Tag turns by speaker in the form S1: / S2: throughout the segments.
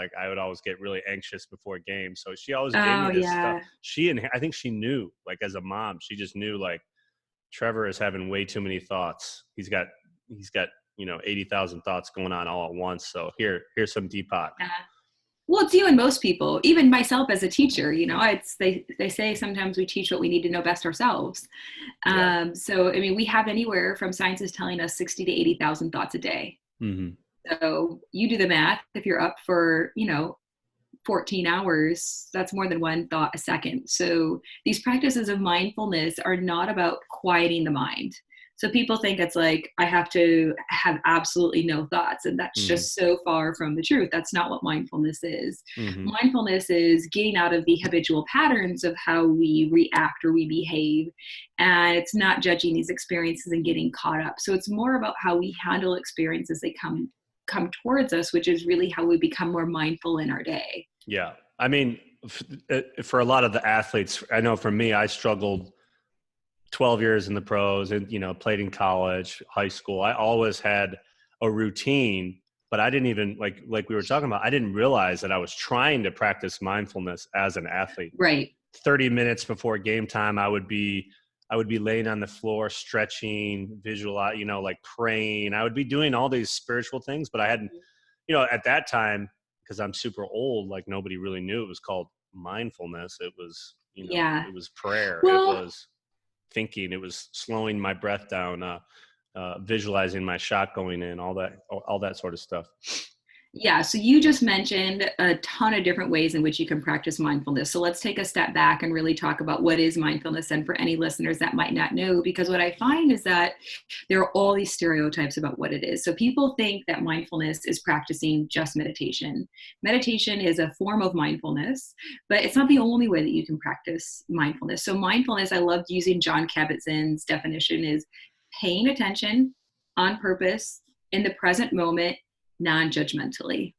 S1: Like I would always get really anxious before games. So she always gave
S2: Oh,
S1: me this
S2: yeah.
S1: stuff. I think she knew, like as a mom, she just knew like Trevor is having way too many thoughts. He's got, 80,000 thoughts going on all at once. So here's some Deepak.
S2: Yeah. Well, it's you and most people, even myself as a teacher, they say sometimes we teach what we need to know best ourselves.
S1: Yeah.
S2: So, I mean, we have anywhere from science is telling us 60 to 80,000 thoughts a day.
S1: Mm-hmm.
S2: So you do the math. If you're up for, 14 hours, that's more than one thought a second. So these practices of mindfulness are not about quieting the mind. So people think it's like, I have to have absolutely no thoughts. And that's
S1: Mm-hmm.
S2: just so far from the truth. That's not what mindfulness is.
S1: Mm-hmm.
S2: Mindfulness is getting out of the habitual patterns of how we react or we behave. And it's not judging these experiences and getting caught up. So it's more about how we handle experiences as they come towards us, which is really how we become more mindful in our day.
S1: Yeah. I mean, for a lot of the athletes, I know for me, I struggled 12 years in the pros and, played in college, high school. I always had a routine, but I didn't even like we were talking about, I didn't realize that I was trying to practice mindfulness as an athlete.
S2: Right.
S1: 30 minutes before game time, I would be laying on the floor, stretching, visualize, like praying. I would be doing all these spiritual things, but I hadn't, at that time, because I'm super old, like nobody really knew it was called mindfulness. It was,
S2: Yeah.
S1: it was prayer.
S2: Well,
S1: It was thinking, it was slowing my breath down, visualizing my shot going in, all that sort of stuff.
S2: yeah, so you just mentioned a ton of different ways in which you can practice mindfulness. So let's take a step back and really talk about what is mindfulness, and for any listeners that might not know, because what I find is that there are all these stereotypes about what it is. So people think that mindfulness is practicing just meditation. Meditation is a form of mindfulness, but it's not the only way that you can practice mindfulness. So mindfulness, I loved using John Kabat-Zinn's definition, is paying attention on purpose in the present moment, non-judgmentally.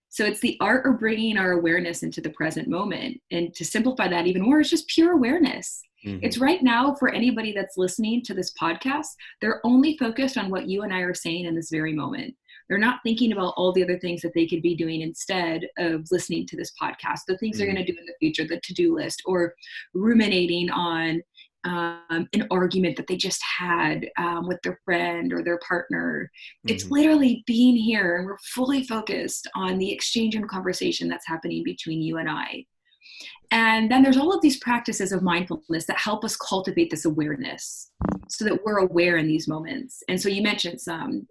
S2: So it's the art of bringing our awareness into the present moment. And to simplify that even more, it's just pure awareness. Mm-hmm. It's right now, for anybody that's listening to this podcast, they're only focused on what you and I are saying in this very moment. They're not thinking about all the other things that they could be doing instead of listening to this podcast, the things they're going to do in the future, the to-do list, or ruminating on an argument that they just had with their friend or their partner. Mm-hmm. It's literally being here, and we're fully focused on the exchange and conversation that's happening between you and I. And then there's all of these practices of mindfulness that help us cultivate this awareness so that we're aware in these moments. And so you mentioned some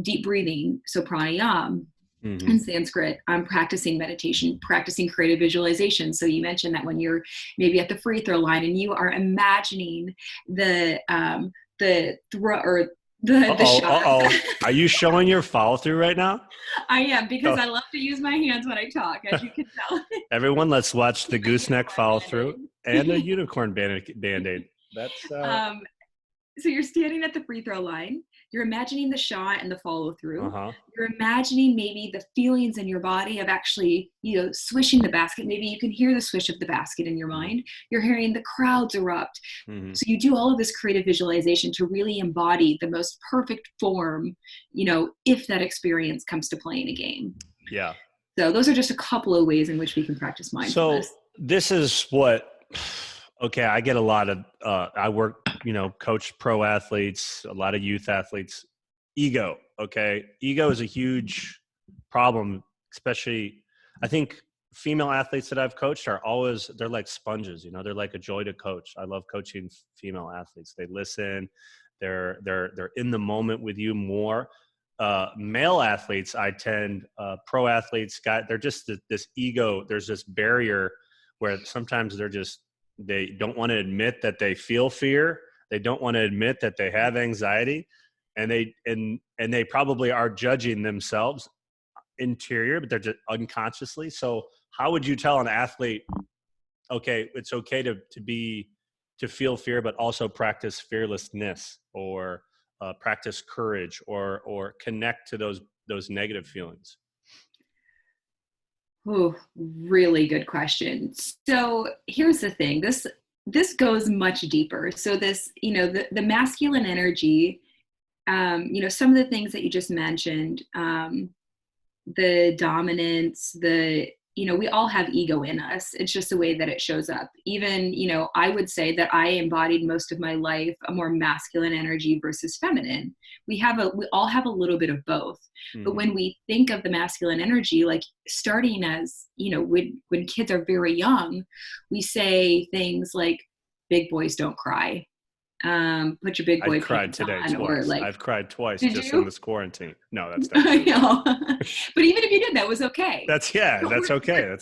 S2: deep breathing, so pranayama. Mm-hmm. In Sanskrit, I'm practicing meditation, practicing creative visualization. So you mentioned that when you're maybe at the free throw line and you are imagining the shot.
S1: Are you showing your follow through right now?
S2: I am, because I love to use my hands when I talk, as you can tell.
S1: Everyone, let's watch the gooseneck follow through and a unicorn band-aid. That's
S2: so you're standing at the free throw line. You're imagining the shot and the follow through. Uh-huh. You're imagining maybe the feelings in your body of actually, swishing the basket. Maybe you can hear the swish of the basket in your mind. You're hearing the crowds erupt. Mm-hmm. So you do all of this creative visualization to really embody the most perfect form, if that experience comes to play in a game.
S1: Yeah.
S2: So those are just a couple of ways in which we can practice mindfulness.
S1: So this is what, okay, I get a lot of, I work, coach pro athletes, a lot of youth athletes. Ego, okay? Ego is a huge problem, especially, I think female athletes that I've coached they're like sponges, they're like a joy to coach. I love coaching female athletes. They listen, they're in the moment with you more. Male athletes, pro athletes, they're just this ego, there's this barrier where sometimes they don't want to admit that they feel fear. They don't want to admit that they have anxiety, and they probably are judging themselves interior, but they're just unconsciously. So how would you tell an athlete, okay, it's okay to feel fear, but also practice fearlessness, or practice courage, or connect to those negative feelings?
S2: Oh, really good question. So here's the thing. This goes much deeper. So this, the masculine energy, some of the things that you just mentioned, the dominance, we all have ego in us. It's just the way that it shows up. Even, I would say that I embodied most of my life a more masculine energy versus feminine. We all have a little bit of both.
S1: Mm-hmm.
S2: But when we think of the masculine energy, like starting as, when kids are very young, we say things like, big boys don't cry. Put your big boy
S1: I've cried
S2: pants
S1: today
S2: on,
S1: twice.
S2: or like,
S1: I've cried twice
S2: did
S1: just
S2: you?
S1: in this quarantine. No, that's not true.
S2: No. But even if you did, that was okay.
S1: That's okay.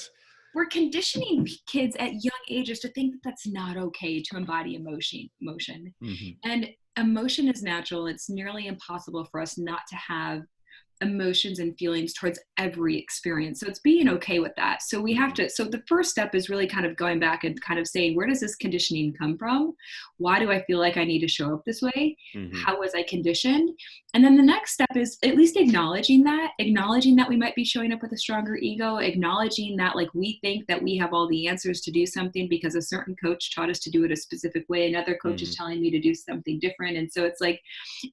S2: We're conditioning kids at young ages to think that that's not okay to embody emotion.
S1: Mm-hmm.
S2: And emotion is natural. It's nearly impossible for us not to have emotions and feelings towards every experience. So it's being okay with that. So the first step is really kind of going back and kind of saying, where does this conditioning come from? Why do I feel like I need to show up this way?
S1: Mm-hmm.
S2: How was I conditioned? And then the next step is at least acknowledging that we might be showing up with a stronger ego, acknowledging that like we think that we have all the answers to do something because a certain coach taught us to do it a specific way. Another coach is telling me to do something different. And so it's like,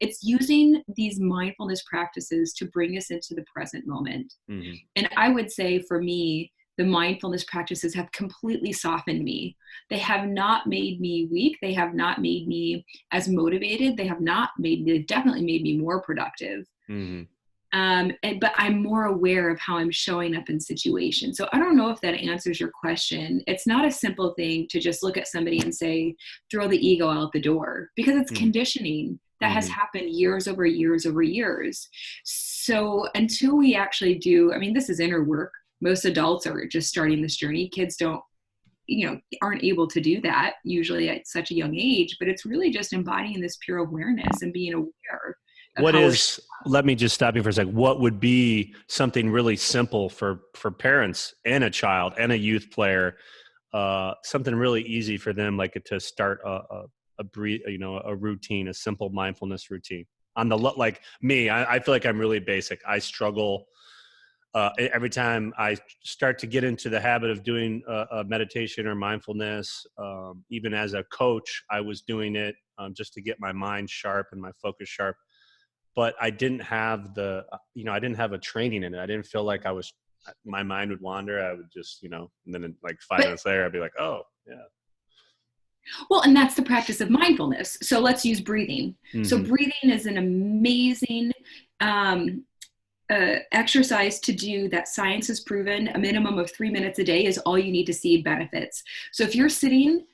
S2: it's using these mindfulness practices to bring us into the present moment.
S1: Mm-hmm.
S2: And I would say for me, the mindfulness practices have completely softened me. They have not made me weak. They have not made me as motivated. They've definitely made me more productive.
S1: Mm-hmm.
S2: But I'm more aware of how I'm showing up in situations. So I don't know if that answers your question. It's not a simple thing to just look at somebody and say, throw the ego out the door, because it's conditioning that has happened years over years over years. So until we actually do, this is inner work. Most adults are just starting this journey. Kids aren't able to do that usually at such a young age, but it's really just embodying this pure awareness and being aware.
S1: Let me just stop you for a second. What would be something really simple for parents and a child and a youth player, something really easy for them, like to start a routine, a simple mindfulness routine? Like me, I feel like I'm really basic. I struggle every time I start to get into the habit of doing a meditation or mindfulness. Even as a coach, I was doing it just to get my mind sharp and my focus sharp. But I didn't have I didn't have a training in it. I didn't feel like my mind would wander. I would just, and then like 5 minutes later, I'd be like, oh, yeah.
S2: Well, and that's the practice of mindfulness. So let's use breathing.
S1: Mm-hmm.
S2: So breathing is an amazing exercise to do that science has proven a minimum of 3 minutes a day is all you need to see benefits. So if you're sitting,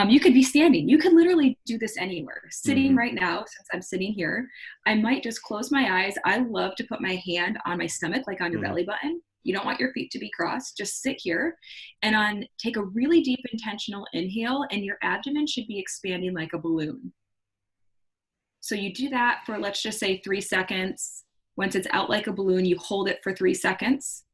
S2: you could be standing. You could literally do this anywhere. Sitting right now, since I'm sitting here, I might just close my eyes. I love to put my hand on my stomach, like on your belly button. You don't want your feet to be crossed. Just sit here and take a really deep intentional inhale, and your abdomen should be expanding like a balloon. So you do that for, let's just say 3 seconds. Once it's out like a balloon, you hold it for 3 seconds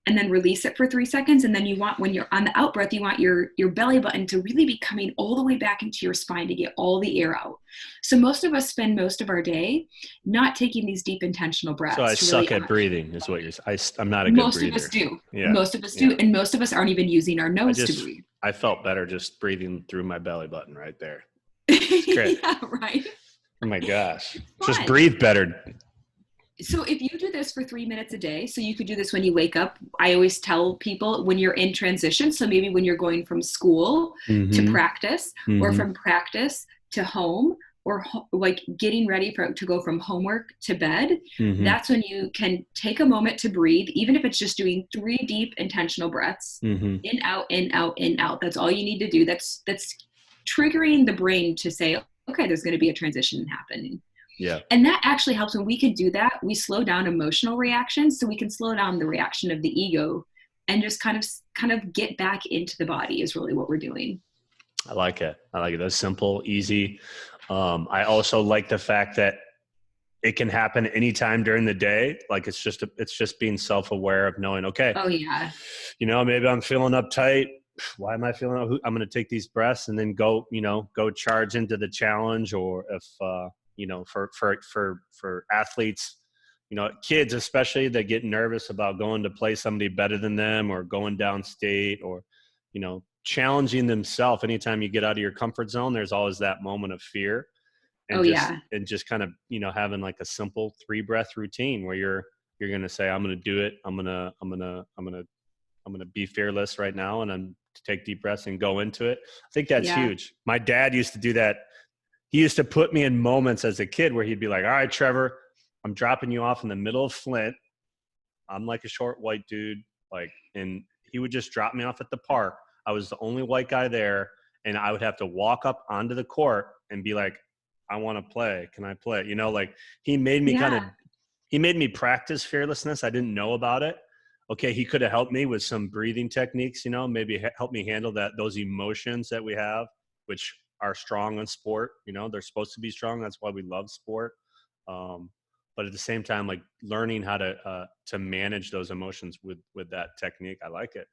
S2: and then release it for 3 seconds. And then when you're on the out breath, you want your belly button to really be coming all the way back into your spine to get all the air out. So most of us spend most of our day not taking these deep intentional breaths.
S1: So I suck at breathing is what you're saying. I'm not a good breather.
S2: Most of us do.
S1: Yeah.
S2: Most of us do. And most of us aren't even using our nose to breathe.
S1: I felt better just breathing through my belly button right there. It's great.
S2: Yeah, right.
S1: Oh my gosh. Just breathe better.
S2: So if you do this for 3 minutes a day, so you could do this when you wake up. I always tell people when you're in transition. So maybe when you're going from school to practice, or from practice to home, or like getting ready to go from homework to bed, that's when you can take a moment to breathe, even if it's just doing 3 deep intentional breaths, in, out, in, out, in, out. That's all you need to do. That's triggering the brain to say, okay, there's going to be a transition happening.
S1: Yeah.
S2: And that actually helps. When we can do that, we slow down emotional reactions, so we can slow down the reaction of the ego and just kind of get back into the body is really what we're doing.
S1: I like it. That's simple, easy. I also like the fact that it can happen anytime during the day. Like it's just being self-aware of knowing, okay,
S2: oh yeah,
S1: maybe I'm feeling uptight. Why am I feeling? I'm going to take these breaths and then go charge into the challenge. Or if, for athletes, kids especially, that get nervous about going to play somebody better than them, or going downstate, or, challenging themselves. Anytime you get out of your comfort zone, there's always that moment of fear. And and just kind of, having like a simple 3 breath routine where you're You're going to say, I'm going to do it. I'm going to be fearless right now. And I'm to take deep breaths and go into it. I think that's huge. My dad used to do that. He used to put me in moments as a kid where he'd be like, all right, Trevor, I'm dropping you off in the middle of Flint. I'm like a short white dude. And he would just drop me off at the park. I was the only white guy there. And I would have to walk up onto the court and be like, I want to play. Can I play? He made me he made me practice fearlessness. I didn't know about it. Okay. He could have helped me with some breathing techniques, maybe help me handle those emotions that we have, which are strong in sport. They're supposed to be strong. That's why we love sport. But at the same time, like learning how to manage those emotions with that technique. I like it.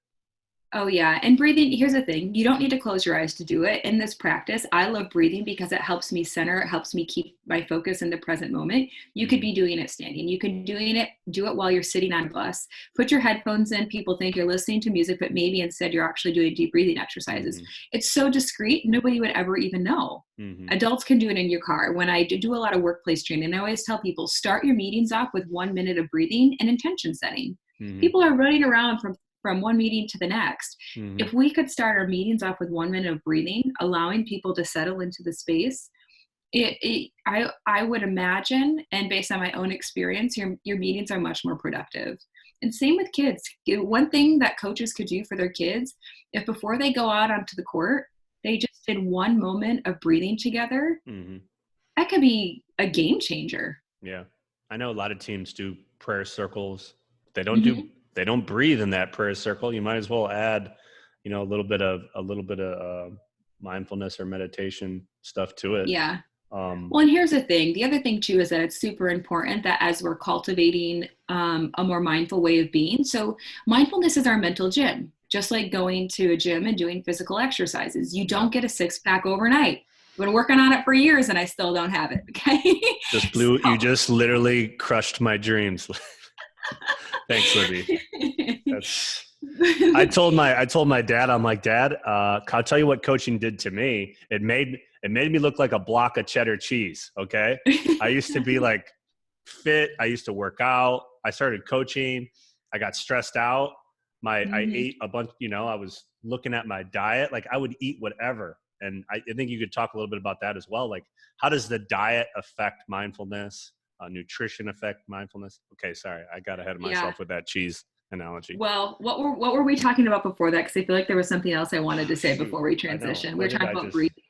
S2: Oh yeah. And breathing, here's the thing. You don't need to close your eyes to do it. In this practice, I love breathing because it helps me center. It helps me keep my focus in the present moment. You could be doing it standing. You can do it while you're sitting on a bus. Put your headphones in. People think you're listening to music, but maybe instead you're actually doing deep breathing exercises. It's so discreet. Nobody would ever even know. Adults can do it in your car. When I do a lot of workplace training, I always tell people, start your meetings off with 1 minute of breathing and intention setting. People are running around from one meeting to the next. If we could start our meetings off with 1 minute of breathing, allowing people to settle into the space, I would imagine, and based on my own experience, your meetings are much more productive. And same with kids. One thing that coaches could do for their kids, if before they go out onto the court, they just did 1 moment of breathing together, that could be a game changer.
S1: Yeah. I know a lot of teams do prayer circles. They don't breathe in that prayer circle. You might as well add, a little bit of mindfulness or meditation stuff to it.
S2: Yeah. Well, and here's the thing. The other thing too is that it's super important that as we're cultivating a more mindful way of being. So mindfulness is our mental gym, just like going to a gym and doing physical exercises. You don't get a 6-pack overnight. I've been working on it for years and I still don't have it. Okay.
S1: You just literally crushed my dreams. Thanks, Libby. I told my dad, I'm like, Dad, I'll tell you what coaching did to me. It made me look like a block of cheddar cheese. Okay. I used to be like fit. I used to work out. I started coaching. I got stressed out. I ate a bunch, I was looking at my diet. Like I would eat whatever. And I think you could talk a little bit about that as well. Like how does the diet affect mindfulness? Nutrition affect mindfulness? Okay, sorry, I got ahead of myself with that cheese analogy.
S2: Well, what were we talking about before that? Because I feel like there was something else I wanted to say before we transition. We were talking about breathing.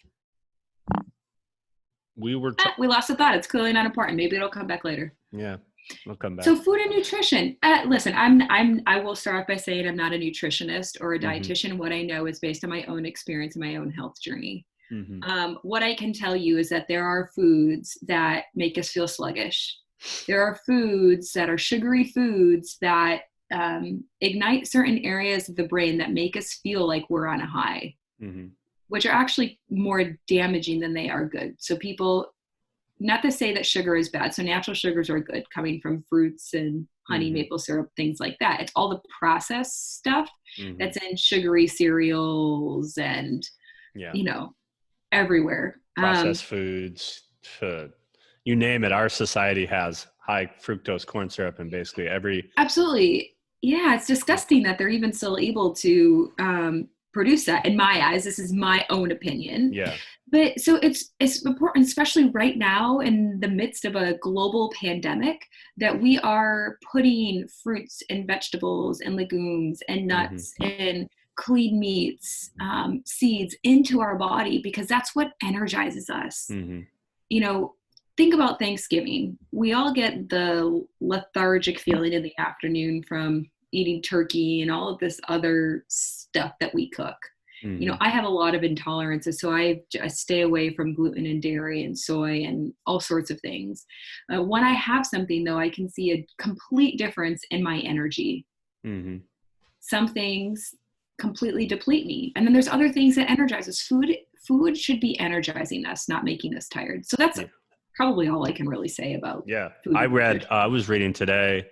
S1: We
S2: lost the thought. It's clearly not important. Maybe it'll come back later.
S1: Yeah, it'll come back.
S2: So food and nutrition. Listen, I will start off by saying I'm not a nutritionist or a dietitian. What I know is based on my own experience and my own health journey. What I can tell you is that there are foods that make us feel sluggish. There are foods that are sugary foods that ignite certain areas of the brain that make us feel like we're on a high, which are actually more damaging than they are good. So people, not to say that sugar is bad. So natural sugars are good, coming from fruits and honey, maple syrup, things like that. It's all the processed stuff that's in sugary cereals and, everywhere.
S1: Processed foods, you name it. Our society has high fructose corn syrup in basically every.
S2: Absolutely. Yeah. It's disgusting that they're even still able to produce that. In my eyes, this is my own opinion.
S1: Yeah.
S2: But so it's important, especially right now in the midst of a global pandemic, that we are putting fruits and vegetables and legumes and nuts and clean meats, seeds into our body, because that's what energizes us. Think about Thanksgiving. We all get the lethargic feeling in the afternoon from eating turkey and all of this other stuff that we cook. I have a lot of intolerances, so I stay away from gluten and dairy and soy and all sorts of things. When I have something, though, I can see a complete difference in my energy. Some things completely deplete me. And then there's other things that energize us. Food should be energizing us, not making us tired. So that's probably all I can really say about food.
S1: I was reading today,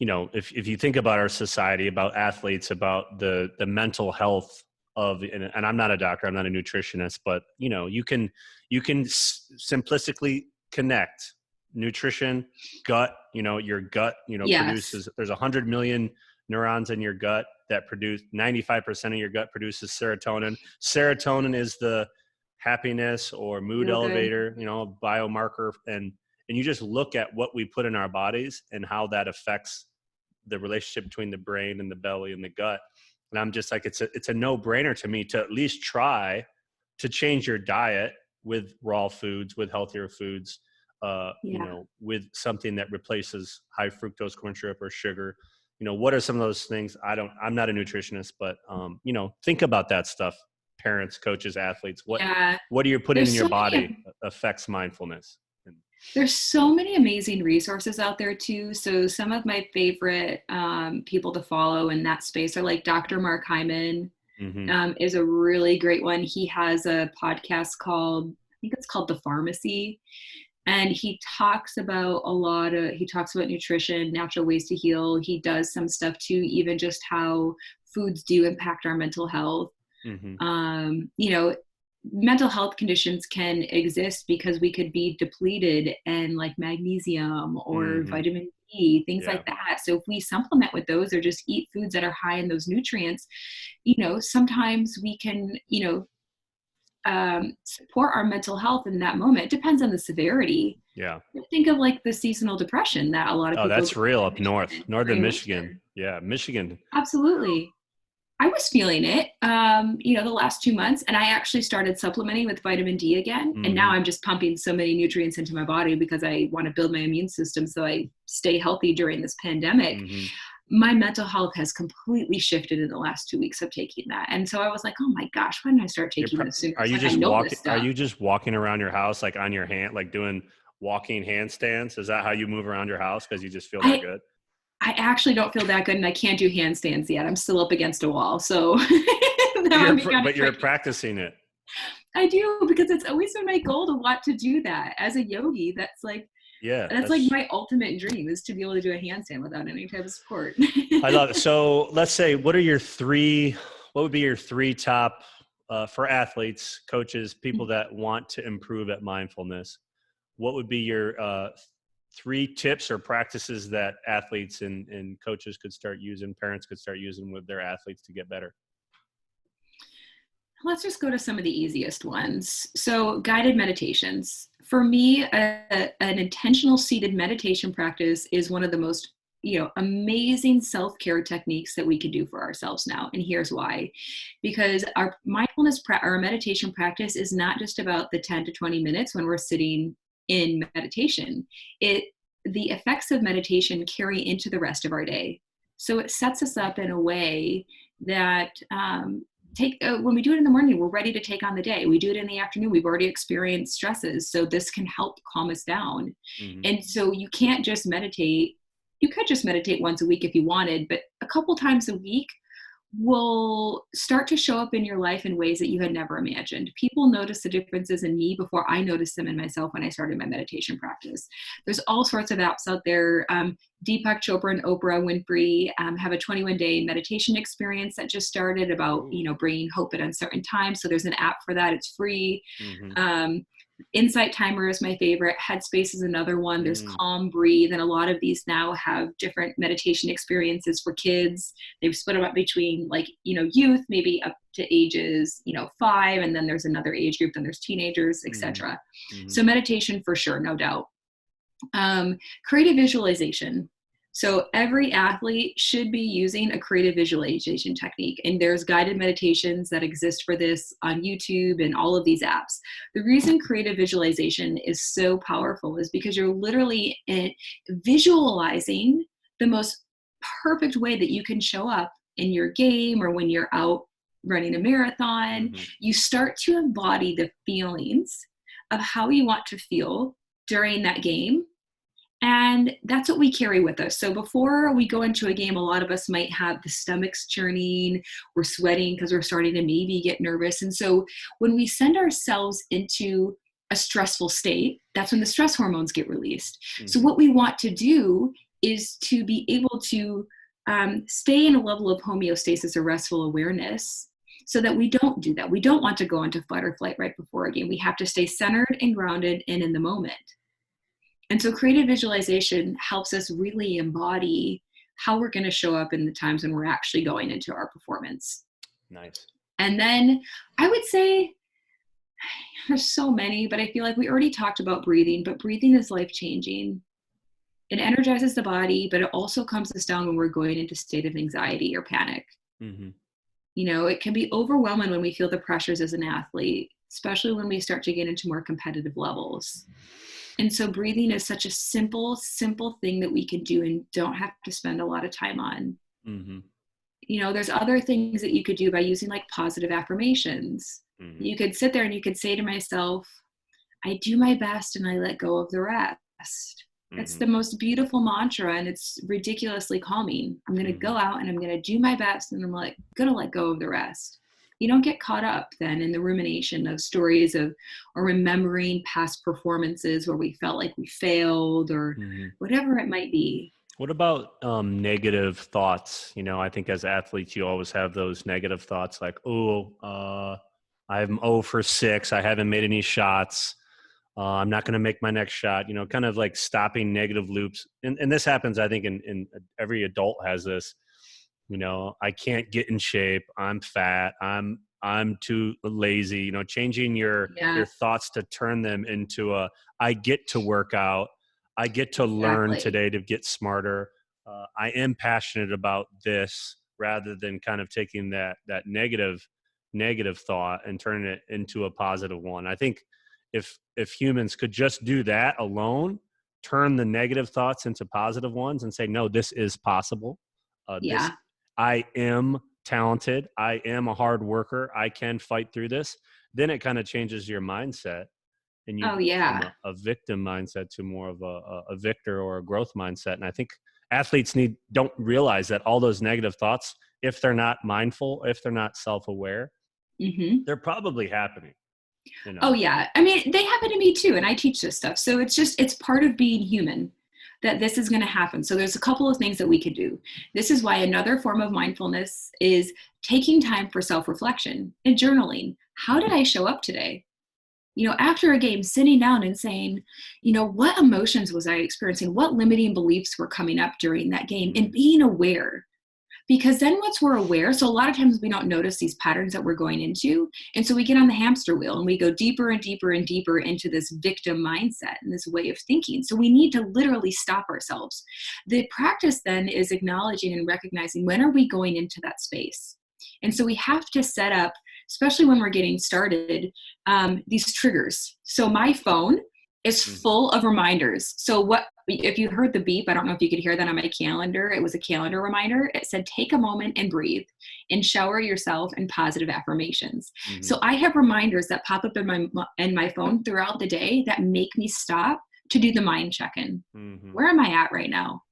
S1: if you think about our society, about athletes, about the mental health of, and I'm not a doctor, I'm not a nutritionist, but you can simplistically connect nutrition, gut, your gut,
S2: Yes.
S1: produces, there's 100 million neurons in your gut that produce 95% of your gut produces serotonin. Serotonin is the happiness or mood
S2: Feel good.
S1: elevator, biomarker. And you just look at what we put in our bodies and how that affects the relationship between the brain and the belly and the gut. And I'm just like, it's a no-brainer to me to at least try to change your diet with raw foods, with healthier foods, with something that replaces high fructose corn syrup or sugar. What are some of those things? I'm not a nutritionist, but think about that stuff. Parents, coaches, athletes, what are you putting in your body affects mindfulness.
S2: There's so many amazing resources out there too. So some of my favorite people to follow in that space are like Dr. Mark Hyman. Is a really great one. He has a podcast called, I think it's called The Pharmacy. And he talks about nutrition, natural ways to heal. He does some stuff too, even just how foods do impact our mental health. Mental health conditions can exist because we could be depleted in like magnesium or vitamin D, things like that. So if we supplement with those or just eat foods that are high in those nutrients, sometimes we can, support our mental health in that moment. It depends on the severity.
S1: Yeah.
S2: Think of like the seasonal depression that a lot of people.
S1: Oh, that's real up northern Michigan. Yeah, Michigan.
S2: Absolutely. I was feeling it, the last 2 months, and I actually started supplementing with vitamin D again. And now I'm just pumping so many nutrients into my body because I want to build my immune system so I stay healthy during this pandemic. My mental health has completely shifted in the last 2 weeks of taking that. And so I was like, oh my gosh, why didn't I start taking this sooner?
S1: Are you just walking around your house, like on your hand, like doing walking handstands? Is that how you move around your house? Because you just feel that good?
S2: I actually don't feel that good, and I can't do handstands yet. I'm still up against a wall. So
S1: but you're practicing it.
S2: I do, because it's always been my goal to want to do that. As a yogi, that's like my ultimate dream, is to be able to do a handstand without any type of support.
S1: I love it. So let's say, what would be your three top for athletes, coaches, people that want to improve at mindfulness? What would be your three tips or practices that athletes and coaches could start using, parents could start using with their athletes to get better?
S2: Let's just go to some of the easiest ones. So guided meditations. For me, an intentional seated meditation practice is one of the most amazing self-care techniques that we can do for ourselves now. And here's why. Because our mindfulness, our meditation practice is not just about the 10 to 20 minutes when we're sitting in meditation. The effects of meditation carry into the rest of our day. So it sets us up in a way that when we do it in the morning, we're ready to take on the day. We do it in the afternoon, we've already experienced stresses. So this can help calm us down. And so you can't just meditate. You could just meditate once a week if you wanted, but a couple times a week will start to show up in your life in ways that you had never imagined. People notice the differences in me before I noticed them in myself when I started my meditation practice. There's all sorts of apps out there. Deepak Chopra and Oprah Winfrey have a 21-day meditation experience that just started about, bringing hope at uncertain times. So there's an app for that. It's free. Insight Timer is my favorite. Headspace is another one. There's Calm, Breathe, and a lot of these now have different meditation experiences for kids. They've split them up between youth, maybe up to ages 5, and then there's another age group, then there's teenagers, etc. So meditation for sure, no doubt. Creative visualization. So every athlete should be using a creative visualization technique. And there's guided meditations that exist for this on YouTube and all of these apps. The reason creative visualization is so powerful is because you're literally visualizing the most perfect way that you can show up in your game or when you're out running a marathon. You start to embody the feelings of how you want to feel during that game. And that's what we carry with us. So before we go into a game, a lot of us might have the stomachs churning, we're sweating because we're starting to maybe get nervous. And so when we send ourselves into a stressful state, that's when the stress hormones get released. So what we want to do is to be able to stay in a level of homeostasis or restful awareness so that we don't do that. We don't want to go into fight or flight right before a game. We have to stay centered and grounded and in the moment. And so creative visualization helps us really embody how we're going to show up in the times when we're actually going into our performance.
S1: Nice.
S2: And then I would say there's so many, but I feel like we already talked about breathing, but breathing is life-changing. It energizes the body, but it also calms us down when we're going into a state of anxiety or panic.
S1: Mm-hmm.
S2: It can be overwhelming when we feel the pressures as an athlete, especially when we start to get into more competitive levels. And so breathing is such a simple thing that we can do and don't have to spend a lot of time on.
S1: Mm-hmm.
S2: There's other things that you could do by using like positive affirmations. Mm-hmm. You could sit there and you could say to myself, I do my best and I let go of the rest. Mm-hmm. It's the most beautiful mantra and it's ridiculously calming. I'm going to go out and I'm going to do my best and I'm going to let go of the rest. You don't get caught up then in the rumination of stories or remembering past performances where we felt like we failed or whatever it might be.
S1: What about negative thoughts? I think as athletes, you always have those negative thoughts like, I'm 0 for 6. I haven't made any shots. I'm not going to make my next shot, kind of like stopping negative loops. And this happens, I think, in every adult has this. I can't get in shape. I'm fat. I'm too lazy. Changing your thoughts to turn them into I get to work out. I get to learn today to get smarter. I am passionate about this, rather than kind of taking that negative thought and turning it into a positive one. I think if humans could just do that alone, turn the negative thoughts into positive ones and say, no, this is possible. I am talented. I am a hard worker. I can fight through this. Then it kind of changes your mindset, and you from a victim mindset to more of a victor or a growth mindset. And I think athletes don't realize that all those negative thoughts, if they're not mindful, if they're not self-aware, they're probably happening.
S2: Oh yeah. I mean, they happen to me too. And I teach this stuff. So it's part of being human that this is going to happen. So there's a couple of things that we could do. This is why another form of mindfulness is taking time for self-reflection and journaling. How did I show up today? After a game, sitting down and saying, what emotions was I experiencing? What limiting beliefs were coming up during that game? And being aware. Because then once we're aware, so a lot of times we don't notice these patterns that we're going into. And so we get on the hamster wheel and we go deeper and deeper and deeper into this victim mindset and this way of thinking. So we need to literally stop ourselves. The practice then is acknowledging and recognizing, when are we going into that space? And so we have to set up, especially when we're getting started, these triggers. So my phone is full of reminders. So if you heard the beep, I don't know if you could hear that on my calendar. It was a calendar reminder. It said, take a moment and breathe and shower yourself in positive affirmations. So I have reminders that pop up in my phone throughout the day that make me stop to do the mind check-in. Where am I at right now?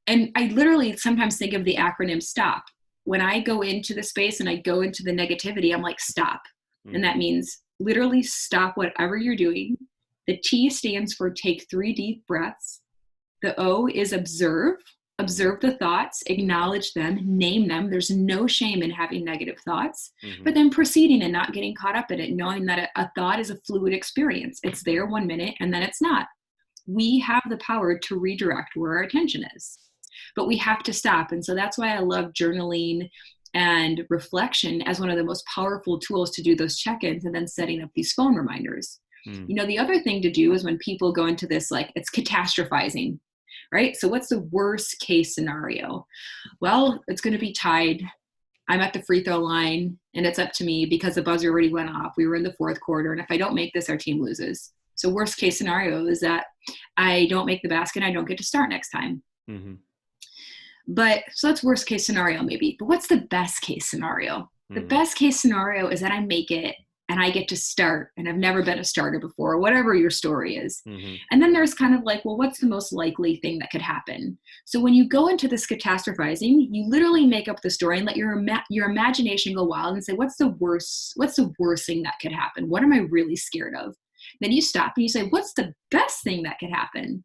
S2: And I literally sometimes think of the acronym STOP. When I go into the space and I go into the negativity, I'm like, stop. And that means literally stop whatever you're doing. The T stands for take 3 deep breaths. The O is observe. Observe the thoughts, acknowledge them, name them. There's no shame in having negative thoughts, but then proceeding and not getting caught up in it, knowing that a thought is a fluid experience. It's there 1 minute and then it's not. We have the power to redirect where our attention is, but we have to stop. And so that's why I love journaling and reflection as one of the most powerful tools to do those check-ins and then setting up these phone reminders. The other thing to do is when people go into this, like, it's catastrophizing, right? So what's the worst case scenario? Well, it's going to be tied. I'm at the free throw line and it's up to me because the buzzer already went off. We were in the 4th quarter. And if I don't make this, our team loses. So worst case scenario is that I don't make the basket. And I don't get to start next time. But so that's worst case scenario maybe. But what's the best case scenario? The best case scenario is that I make it and I get to start, and I've never been a starter before, whatever your story is. And then there's kind of like, well, what's the most likely thing that could happen? So when you go into this catastrophizing, you literally make up the story and let your imagination go wild and say, what's the worst thing that could happen? What am I really scared of? Then you stop and you say, what's the best thing that could happen?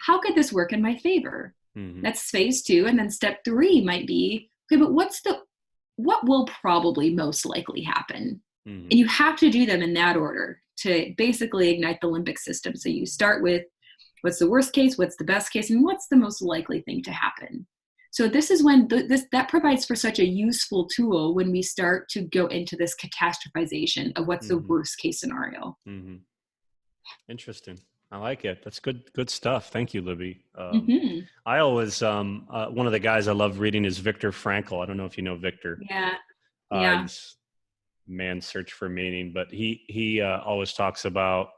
S2: How could this work in my favor? That's phase 2. And then step 3 might be, okay, but what will probably most likely happen? And you have to do them in that order to basically ignite the limbic system. So you start with, What's the worst case? What's the best case? And what's the most likely thing to happen? So this is when that provides for such a useful tool when we start to go into this catastrophization of what's the worst case scenario.
S1: Mm-hmm. Interesting. I like it. That's good stuff. Thank you, Libby. I always, one of the guys I love reading is Viktor Frankl. I don't know if you know Viktor.
S2: Yeah.
S1: He's Man's Search for Meaning, but he always talks about,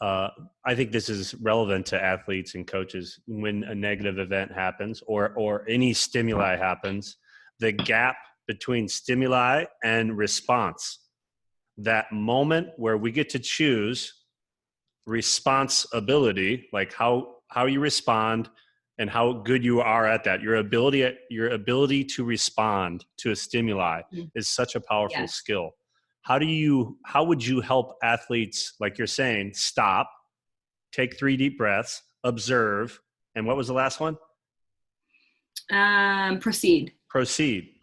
S1: I think this is relevant to athletes and coaches. When a negative event happens or any stimuli happens, the gap between stimuli and response, that moment where we get to choose responsibility, like how you respond and how good you are at that. Your ability to respond to a stimuli is such a powerful skill. How would you help athletes, like you're saying, stop, take 3 deep breaths, observe, and what was the last one?
S2: Proceed.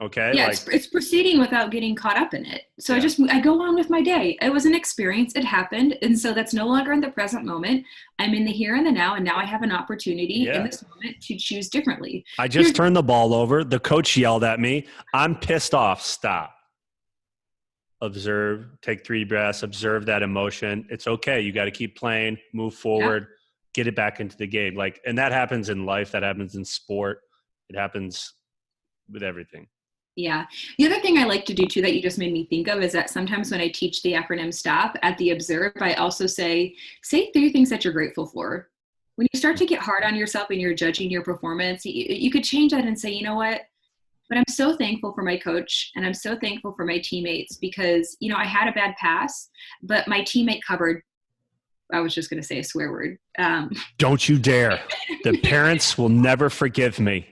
S1: Okay.
S2: Yeah, it's proceeding without getting caught up in it. So I go on with my day. It was an experience. It happened. And so that's no longer in the present moment. I'm in the here and the now. And now I have an opportunity in this moment to choose differently.
S1: I just turned the ball over. The coach yelled at me. I'm pissed off. Stop. Observe, take 3 breaths, observe that emotion. It's okay. You got to keep playing, move forward, get it back into the game. And that happens in life. That happens in sport. It happens with everything.
S2: Yeah. The other thing I like to do too that you just made me think of is that sometimes when I teach the acronym STOP at the observe, I also say 3 things that you're grateful for. When you start to get hard on yourself and you're judging your performance, you could change that and say, you know what? But I'm so thankful for my coach and I'm so thankful for my teammates because, I had a bad pass, but my teammate covered. I was just going to say a swear word.
S1: Don't you dare. The parents will never forgive me.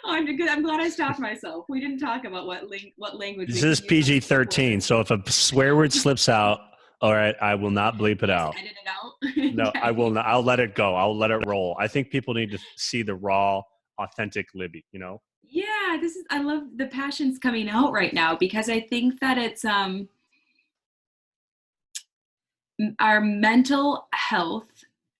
S2: Oh, I'm glad I stopped myself. We didn't talk about what language.
S1: This is PG-13, so if a swear word slips out, all right, I will not bleep it out.
S2: Edit it out.
S1: No, I will not. I'll let it go. I'll let it roll. I think people need to see the raw, authentic Libby,
S2: Yeah, I love the passions coming out right now because I think that it's our mental health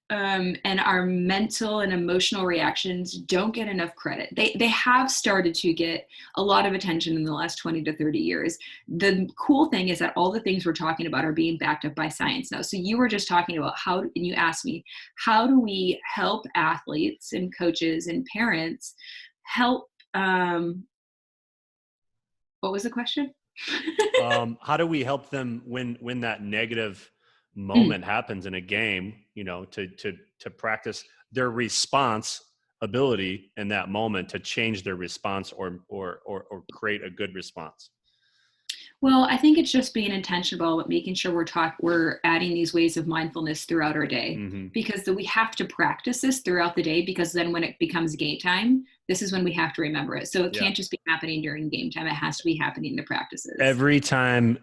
S2: and our mental and emotional reactions don't get enough credit. They have started to get a lot of attention in the last 20 to 30 years. The cool thing is that all the things we're talking about are being backed up by science now. So you were just talking about and you asked me, how do we help athletes and coaches and parents help? What was the question?
S1: How do we help them when that negative moment happens in a game, to practice their response ability in that moment to change their response or create a good response?
S2: Well, I think it's just being intentional with making sure we're adding these ways of mindfulness throughout our day, because we have to practice this throughout the day, because then when it becomes game time, this is when we have to remember it. So it can't just be happening during game time. It has to be happening in the practices.
S1: Every time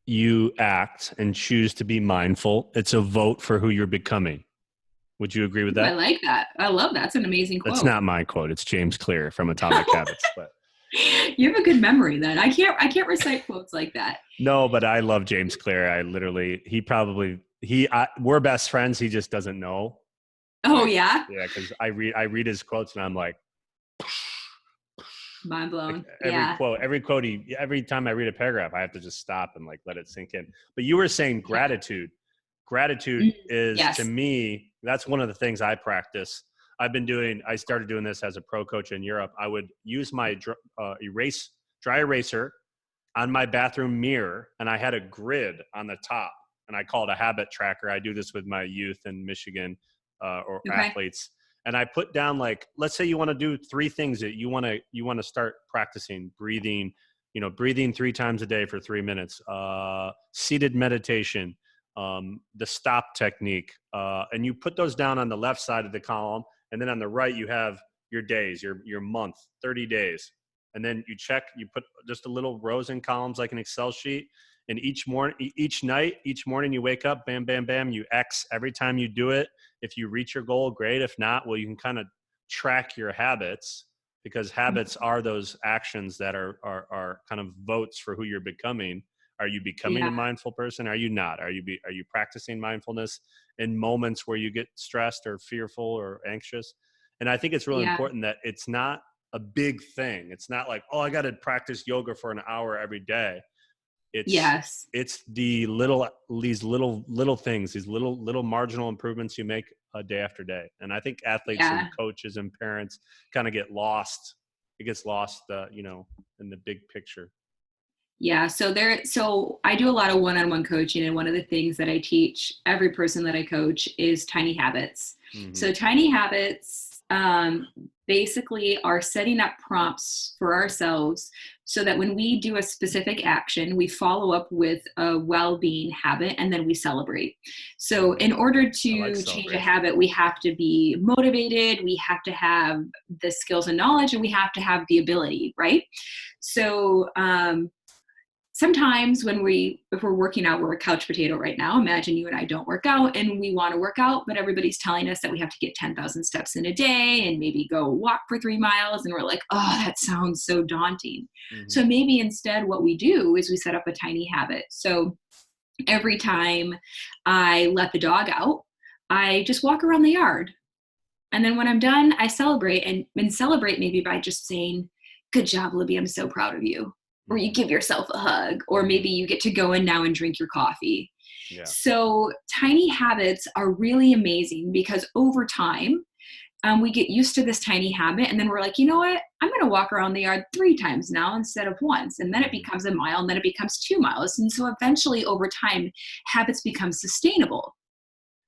S1: you act and choose to be mindful, it's a vote for who you're becoming. Would you agree with that?
S2: I like that. I love that. It's an amazing quote.
S1: That's not my quote. It's James Clear from Atomic Habits. But
S2: you have a good memory then. I can't recite quotes like that.
S1: No, but I love James Clear. We're best friends. He just doesn't know.
S2: Oh yeah?
S1: Yeah, because I read his quotes and I'm like,
S2: mind blown.
S1: Like every quote, every time I read a paragraph, I have to just stop and let it sink in. But you were saying gratitude. Gratitude is, to me, that's one of the things I practice. I started doing this as a pro coach in Europe. I would use my dry eraser on my bathroom mirror, and I had a grid on the top, and I call it a habit tracker. I do this with my youth in Michigan or athletes. And I put down, let's say you want to do 3 things that you want to start practicing: breathing, breathing 3 times a day for 3 minutes, seated meditation, the stop technique. And you put those down on the left side of the column. And then on the right, you have your days, your month, 30 days. And then you put just a little rows and columns like an Excel sheet. And each morning you wake up, bam, bam, bam, you X every time you do it. If you reach your goal, great. If not, well, you can kind of track your habits, because habits are those actions that are kind of votes for who you're becoming. Are you becoming a
S2: Yeah.
S1: mindful person? Are you not? Are you practicing mindfulness in moments where you get stressed or fearful or anxious? And I think it's really
S2: Yeah.
S1: important that it's not a big thing. It's not like, oh, I got to practice yoga for an hour every day.
S2: Yes.
S1: It's these little things, these little marginal improvements you make day after day. And I think athletes and
S2: Yeah.
S1: coaches and parents kind of get lost. It gets lost, in the big picture.
S2: Yeah, so I do a lot of one-on-one coaching, and one of the things that I teach every person that I coach is tiny habits.
S1: Mm-hmm.
S2: So tiny habits basically are setting up prompts for ourselves so that when we do a specific action, we follow up with a well-being habit, and then we celebrate. So in order to change a habit, we have to be motivated, we have to have the skills and knowledge, and we have to have the ability, right? So sometimes if we're working out, we're a couch potato right now. Imagine you and I don't work out and we want to work out, but everybody's telling us that we have to get 10,000 steps in a day and maybe go walk for 3 miles. And we're like, oh, that sounds so daunting.
S1: Mm-hmm.
S2: So maybe instead what we do is we set up a tiny habit. So every time I let the dog out, I just walk around the yard. And then when I'm done, I celebrate and celebrate maybe by just saying, good job, Libby, I'm so proud of you. Or you give yourself a hug, or maybe you get to go in now and drink your coffee. Yeah. So tiny habits are really amazing because over time, we get used to this tiny habit, and then we're like, you know what? I'm going to walk around the yard 3 times now instead of once. And then it becomes a mile, and then it becomes 2 miles. And so eventually over time, habits become sustainable.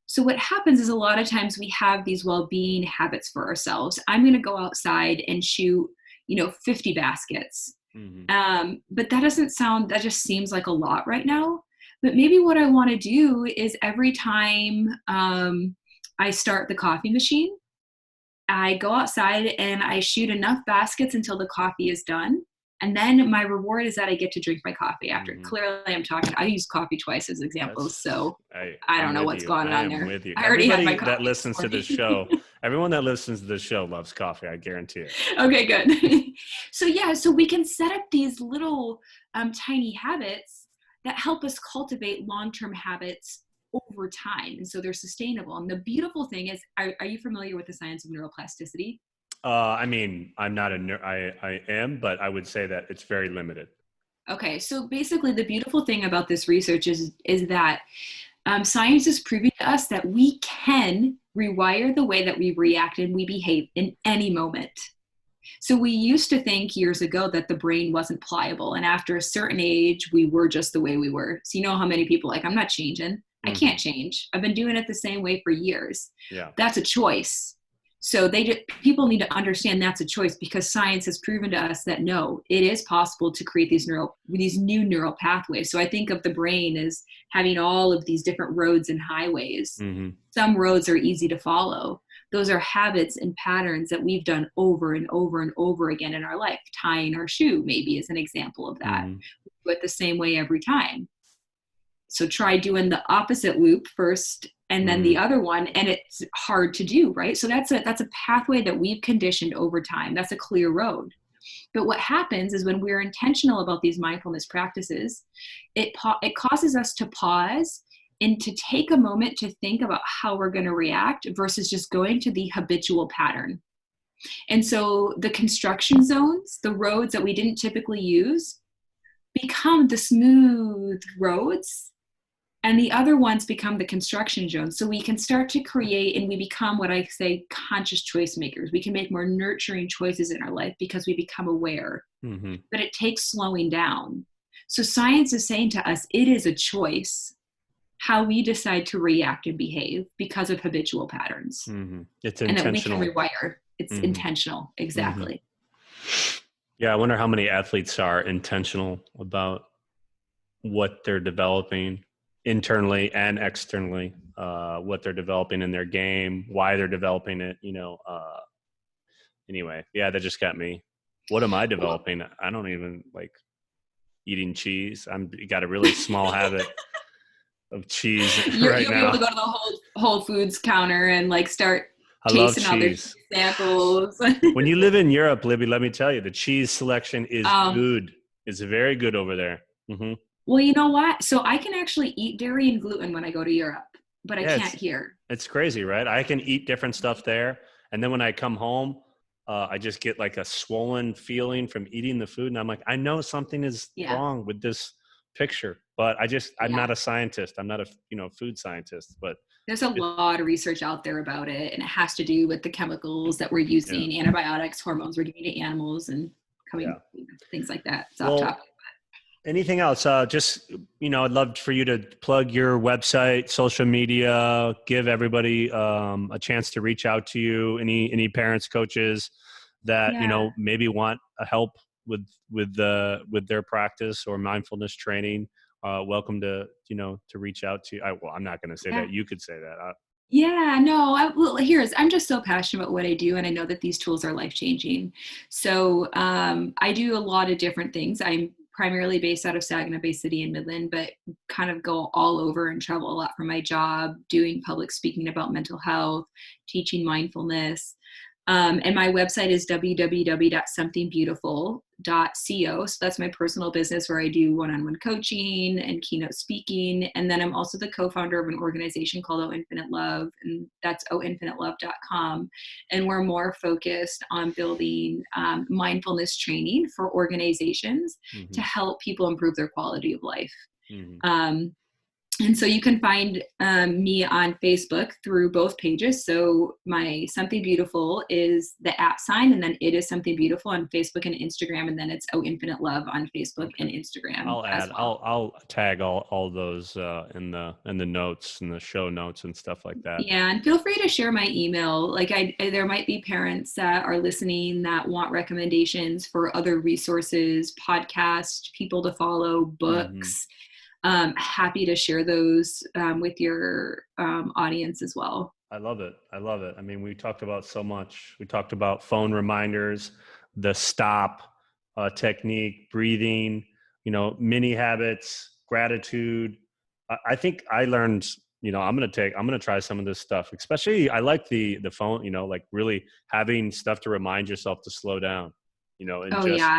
S2: So what happens is a lot of times we have these well-being habits for ourselves. I'm going to go outside and shoot, 50 baskets. Mm-hmm. But that just seems like a lot right now. But maybe what I want to do is every time I start the coffee machine, I go outside and I shoot enough baskets until the coffee is done. And then my reward is that I get to drink my coffee after. Mm-hmm. Clearly, I use coffee twice as examples, so I don't know what's going on there.
S1: With you.
S2: I already
S1: Everybody
S2: had my coffee
S1: that listens to this show, everyone that listens to this show loves coffee. I guarantee it.
S2: Okay, good. So we can set up these little tiny habits that help us cultivate long-term habits over time, and so they're sustainable. And the beautiful thing is, are you familiar with the science of neuroplasticity?
S1: I mean, I'm not I am, but I would say that it's very limited.
S2: Okay, so basically the beautiful thing about this research is that science is proving to us that we can rewire the way that we react and we behave in any moment. So we used to think years ago that the brain wasn't pliable, and after a certain age, we were just the way we were. So you know how many people I'm not changing. Mm-hmm. I can't change. I've been doing it the same way for years. Yeah. That's a choice. So people need to understand that's a choice, because science has proven to us that no, it is possible to create these new neural pathways. So I think of the brain as having all of these different roads and highways. Mm-hmm. Some roads are easy to follow. Those are habits and patterns that we've done over and over and over again in our life. Tying our shoe maybe is an example of that. Mm-hmm. We do it the same way every time. So try doing the opposite loop first and then the other one, and it's hard to do, right? So that's a pathway that we've conditioned over time. That's a clear road. But what happens is when we're intentional about these mindfulness practices, it causes us to pause and to take a moment to think about how we're going to react versus just going to the habitual pattern. And so the construction zones, the roads that we didn't typically use, become the smooth roads, and the other ones become the construction zones. So we can start to create, and we become what I say, conscious choice makers. We can make more nurturing choices in our life because we become aware. Mm-hmm. But it takes slowing down. So science is saying to us, it is a choice how we decide to react and behave because of habitual patterns.
S1: Mm-hmm. It's intentional.
S2: And that we can rewire. It's intentional. Exactly.
S1: Mm-hmm. Yeah, I wonder how many athletes are intentional about what they're developing internally and externally, what they're developing in their game, why they're developing it, anyway, yeah, that just got me. What am I developing? I don't even like eating cheese. Got a really small habit of cheese
S2: you'll
S1: now.
S2: You'll be able to go to the Whole Foods counter and start tasting all their samples.
S1: When you live in Europe, Libby, let me tell you, the cheese selection is good. It's very good over there. Mm-hmm.
S2: Well, you know what? So I can actually eat dairy and gluten when I go to Europe, but I can't here.
S1: It's crazy, right? I can eat different stuff there. And then when I come home, I just get like a swollen feeling from eating the food. And I'm like, I know something is
S2: Yeah.
S1: wrong with this picture, but I'm
S2: Yeah.
S1: not a scientist. I'm not a, food scientist, but
S2: There's a lot of research out there about it, and it has to do with the chemicals that we're using, antibiotics, hormones we're giving to animals, and things like that. It's off topic.
S1: Anything else? Just, I'd love for you to plug your website, social media, give everybody a chance to reach out to you. Any parents, coaches that, maybe want a help with their practice or mindfulness training. Welcome to reach out to you. I'm not going to say that. You could say that.
S2: I'm just so passionate about what I do, and I know that these tools are life-changing. So I do a lot of different things. I'm primarily based out of Saginaw Bay City in Midland, but kind of go all over and travel a lot for my job, doing public speaking about mental health, teaching mindfulness. And my website is www.somethingbeautiful.co. So that's my personal business where I do one-on-one coaching and keynote speaking. And then I'm also the co-founder of an organization called Oh Infinite Love, and that's ohinfinitelove.com. And we're more focused on building mindfulness training for organizations to help people improve their quality of life. And so you can find me on Facebook through both pages. So my Something Beautiful is the @ and then it is Something Beautiful on Facebook and Instagram. And then it's Oh Infinite Love on Facebook and Instagram.
S1: I'll tag all those in the notes and the show notes and stuff like that.
S2: Yeah. And feel free to share my email. Like there might be parents that are listening that want recommendations for other resources, podcasts, people to follow, books. Happy to share those with your audience as well.
S1: I love it. I mean, we talked about so much. We talked about phone reminders, the stop technique, breathing, mini habits, gratitude. I think I learned, I'm going to try some of this stuff, especially I like the phone, like really having stuff to remind yourself to slow down, and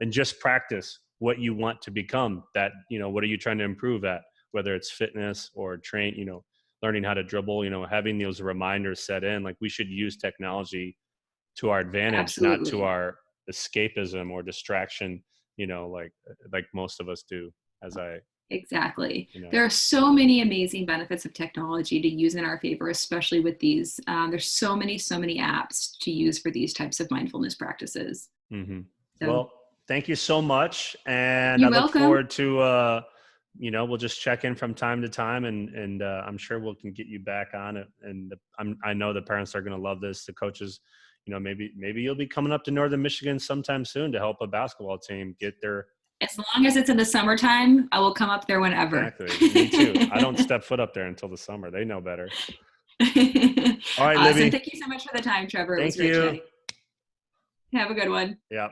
S1: just practice what you want to become. That, what are you trying to improve at, whether it's fitness or learning how to dribble, having those reminders set in. Like, we should use technology to our advantage.
S2: Absolutely.
S1: Not to our escapism or distraction, like most of us do.
S2: Exactly. There are so many amazing benefits of technology to use in our favor, especially with these. There's so many apps to use for these types of mindfulness practices.
S1: Well, thank you so much. And
S2: You're
S1: I look
S2: welcome.
S1: forward to, we'll just check in from time to time, and I'm sure we can get you back on it. And I know the parents are going to love this. The coaches, maybe you'll be coming up to Northern Michigan sometime soon to help a basketball team get their.
S2: As long as it's in the summertime, I will come up there whenever.
S1: Exactly. Me too. I don't step foot up there until the summer. They know better. All right,
S2: awesome.
S1: Libby.
S2: Thank you so much for the time, Trevor.
S1: Thank
S2: It was great
S1: you.
S2: chatting. Have a good one.
S1: Yeah.